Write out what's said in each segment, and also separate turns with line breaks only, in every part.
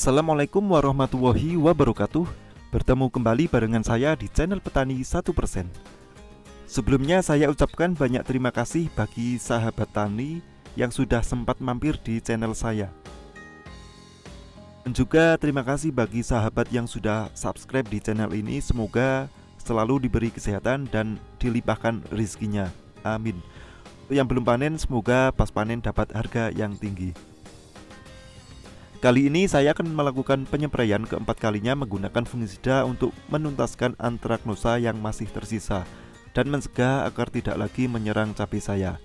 Assalamualaikum warahmatullahi wabarakatuh. Bertemu kembali barengan saya di channel Petani 1%. Sebelumnya saya ucapkan banyak terima kasih bagi sahabat tani yang sudah sempat mampir di channel saya. Dan juga terima kasih bagi sahabat yang sudah subscribe di channel ini. Semoga selalu diberi kesehatan dan dilimpahkan rezekinya. Amin. Untuk yang belum panen, semoga pas panen dapat harga yang tinggi. Kali ini saya akan melakukan penyepraian keempat kalinya menggunakan fungisida untuk menuntaskan antraknosa yang masih tersisa dan mencegah agar tidak lagi menyerang cabai saya.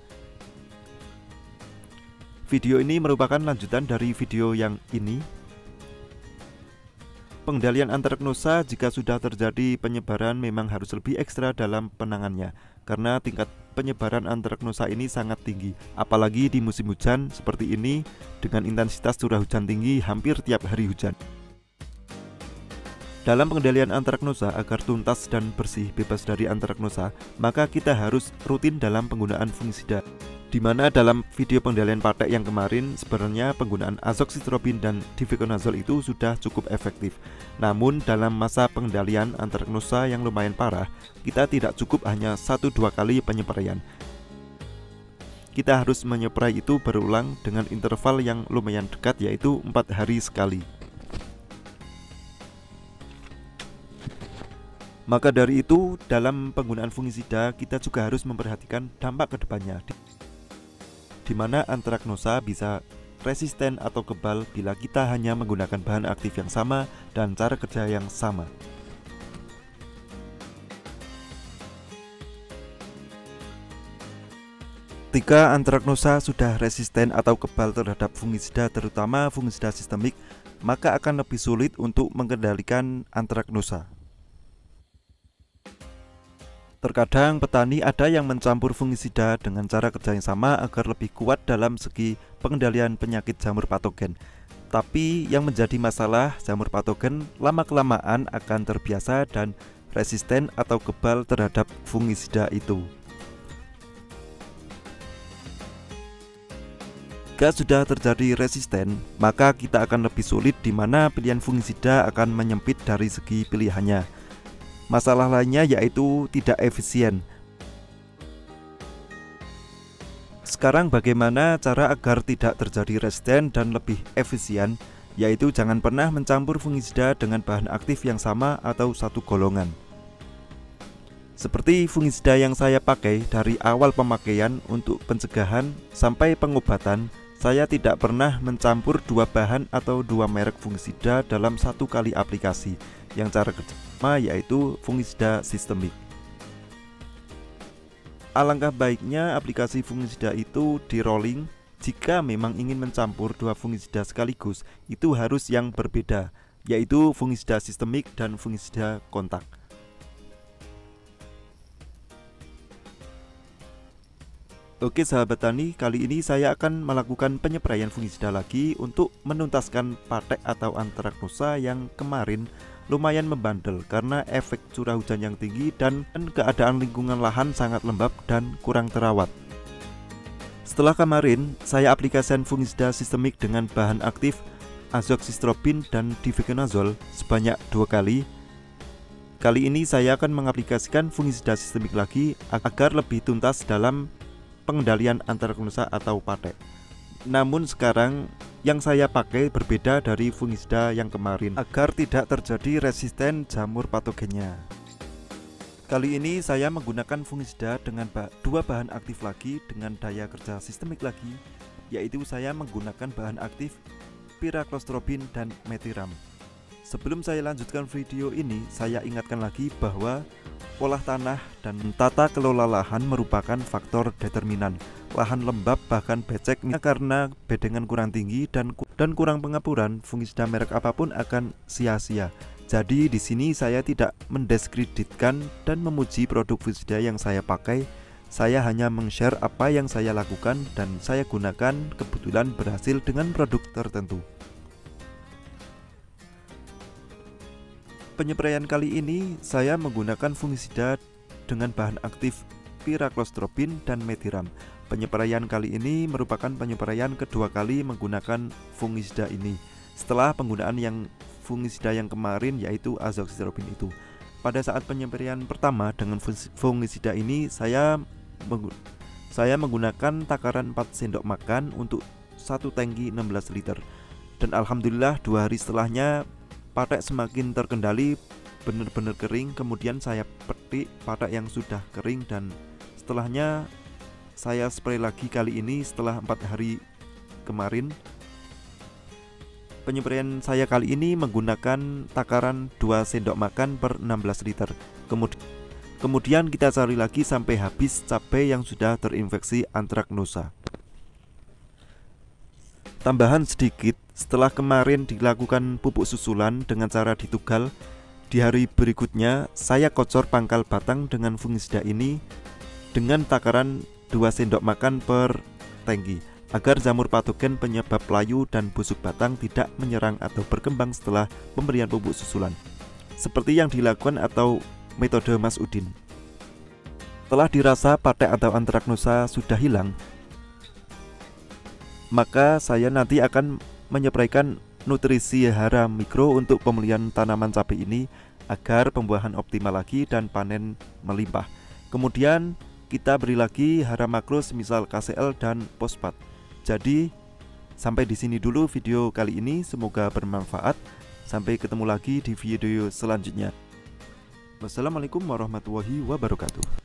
Video ini merupakan lanjutan dari video yang ini. Pengendalian antraknosa jika sudah terjadi penyebaran memang harus lebih ekstra dalam penanganannya, karena tingkat penyebaran antraknosa ini sangat tinggi, apalagi di musim hujan seperti ini dengan intensitas curah hujan tinggi hampir tiap hari hujan. Dalam pengendalian antraknosa agar tuntas dan bersih bebas dari antraknosa, maka kita harus rutin dalam penggunaan fungisida. Di mana dalam video pengendalian patek yang kemarin sebenarnya penggunaan azoxystrobin dan difenoconazole itu sudah cukup efektif. Namun dalam masa pengendalian antraknosa yang lumayan parah, kita tidak cukup hanya 1-2 kali penyepraian. Kita harus menyeprai itu berulang dengan interval yang lumayan dekat, yaitu 4 hari sekali. Maka dari itu dalam penggunaan fungisida kita juga harus memperhatikan dampak kedepannya, di mana antraknosa bisa resisten atau kebal bila kita hanya menggunakan bahan aktif yang sama dan cara kerja yang sama. Ketika antraknosa sudah resisten atau kebal terhadap fungisida, terutama fungisida sistemik, maka akan lebih sulit untuk mengendalikan antraknosa. Terkadang petani ada yang mencampur fungisida dengan cara kerja yang sama agar lebih kuat dalam segi pengendalian penyakit jamur patogen. Tapi yang menjadi masalah, jamur patogen lama-kelamaan akan terbiasa dan resisten atau kebal terhadap fungisida itu. Jika sudah terjadi resisten, maka kita akan lebih sulit di mana pilihan fungisida akan menyempit dari segi pilihannya. Masalah lainnya yaitu tidak efisien. Sekarang bagaimana cara agar tidak terjadi resisten dan lebih efisien? Yaitu jangan pernah mencampur fungisida dengan bahan aktif yang sama atau satu golongan. Seperti fungisida yang saya pakai dari awal pemakaian untuk pencegahan sampai pengobatan, saya tidak pernah mencampur 2 bahan atau 2 merek fungisida dalam 1 kali aplikasi, yang cara kerja yaitu fungisida sistemik. Alangkah baiknya aplikasi fungisida itu di rolling. Jika memang ingin mencampur 2 fungisida sekaligus, itu harus yang berbeda, yaitu fungisida sistemik dan fungisida kontak. Oke sahabat tani, kali ini saya akan melakukan penyepraian fungisida lagi untuk menuntaskan patek atau antraknosa yang kemarin lumayan membandel karena efek curah hujan yang tinggi dan keadaan lingkungan lahan sangat lembab dan kurang terawat. Setelah kemarin saya aplikasikan fungisida sistemik dengan bahan aktif azoxystrobin dan difenoconazole sebanyak 2 kali. Kali ini saya akan mengaplikasikan fungisida sistemik lagi agar lebih tuntas dalam pengendalian antraknosa atau patek. Namun sekarang yang saya pakai berbeda dari fungisida yang kemarin agar tidak terjadi resisten jamur patogennya. Kali ini saya menggunakan fungisida dengan 2 bahan aktif lagi dengan daya kerja sistemik lagi, yaitu saya menggunakan bahan aktif pyraclostrobin dan methiram. Sebelum saya lanjutkan video ini, saya ingatkan lagi bahwa olah tanah dan tata kelola lahan merupakan faktor determinan. Lahan lembab bahkan becek karena bedengan kurang tinggi dan kurang pengapuran, fungisida merek apapun akan sia-sia. Jadi di sini saya tidak mendiskreditkan dan memuji produk fungisida yang saya pakai. Saya hanya meng-share apa yang saya lakukan dan saya gunakan, kebetulan berhasil dengan produk tertentu. Penyepraian kali ini saya menggunakan fungisida dengan bahan aktif pyraclostrobin dan methiram. Penyepraian kali ini merupakan penyepraian kedua kali menggunakan fungisida ini. setelah penggunaan yang fungisida yang kemarin, yaitu azoxystrobin itu. Pada saat penyempraian pertama dengan fungisida ini saya menggunakan takaran 4 sendok makan untuk satu tangki 16 liter. Dan alhamdulillah 2 hari setelahnya patek semakin terkendali, benar-benar kering. Kemudian saya petik patek yang sudah kering dan setelahnya saya spray lagi kali ini setelah 4 hari kemarin. Penyempraian saya kali ini menggunakan takaran 2 sendok makan per 16 liter. Kemudian kita cari lagi sampai habis cabai yang sudah terinfeksi antraknosa. Tambahan sedikit, setelah kemarin dilakukan pupuk susulan dengan cara ditugal, di hari berikutnya saya kocor pangkal batang dengan fungisida ini dengan takaran 2 sendok makan per tangki, agar jamur patogen penyebab layu dan busuk batang tidak menyerang atau berkembang setelah pemberian pupuk susulan, seperti yang dilakukan atau metode Mas Udin. Setelah dirasa patek atau antraknosa sudah hilang, maka saya nanti akan menyepraikan nutrisi hara mikro untuk pemulihan tanaman cabai ini agar pembuahan optimal lagi dan panen melimpah. Kemudian kita beri lagi hara makro semisal KCL dan fosfat. Jadi sampai di sini dulu video kali ini, semoga bermanfaat. Sampai ketemu lagi di video selanjutnya. Wassalamualaikum warahmatullahi wabarakatuh.